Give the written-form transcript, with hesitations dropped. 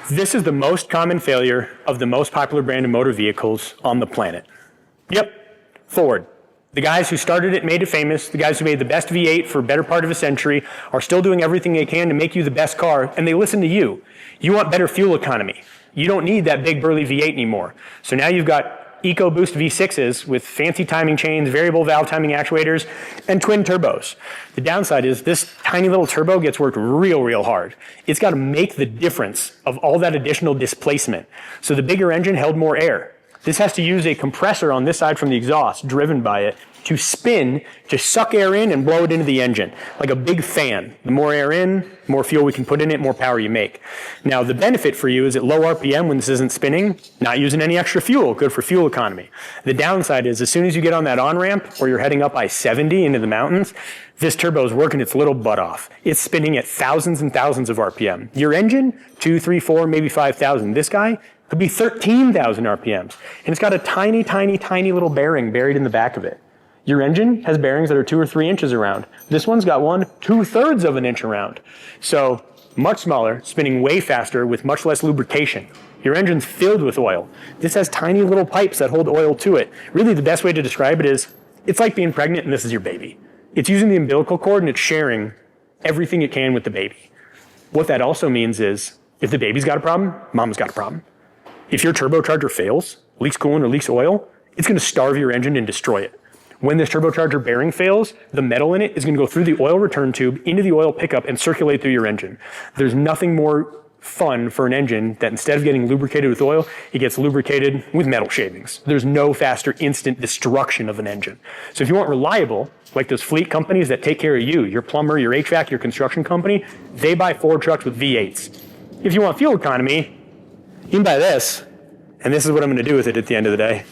This is the most common failure of the most popular brand of motor vehicles on the planet. Yep, Ford. The guys who started it, made it famous, the guys who made the best V8 for a better part of a century are still doing everything they can to make you the best car, and they listen to you. You want better fuel economy. You don't need that big burly V8 anymore. So now you've got EcoBoost V6s with fancy timing chains, variable valve timing actuators, and twin turbos. The downside is this tiny little turbo gets worked real hard. It's got to make the difference of all that additional displacement. So the bigger engine held more air. This has to use a compressor on this side from the exhaust, driven by it, to spin, to suck air in and blow it into the engine, like a big fan. The more air in, more fuel we can put in it, more power you make. Now, the benefit for you is at low RPM when this isn't spinning, not using any extra fuel, good for fuel economy. The downside is as soon as you get on that on-ramp or you're heading up I-70 into the mountains, this turbo is working its little butt off. It's spinning at thousands and thousands of RPM. Your engine, 2, 3, 4, maybe 5,000. This guy could be 13,000 RPMs. And it's got a tiny little bearing buried in the back of it. Your engine has bearings that are 2 or 3 inches around. This one's got one 2/3 of an inch around. So much smaller, spinning way faster with much less lubrication. Your engine's filled with oil. This has tiny little pipes that hold oil to it. Really, the best way to describe it is, it's like being pregnant and this is your baby. It's using the umbilical cord and it's sharing everything it can with the baby. What that also means is, if the baby's got a problem, mama's got a problem. If your turbocharger fails, leaks coolant or leaks oil, it's gonna starve your engine and destroy it. When this turbocharger bearing fails, the metal in it is going to go through the oil return tube into the oil pickup and circulate through your engine. There's nothing more fun for an engine that instead of getting lubricated with oil, it gets lubricated with metal shavings. There's no faster instant destruction of an engine. So if you want reliable, like those fleet companies that take care of you, your plumber, your HVAC, your construction company, they buy Ford trucks with V8s. If you want fuel economy, you can buy this, and this is what I'm going to do with it at the end of the day.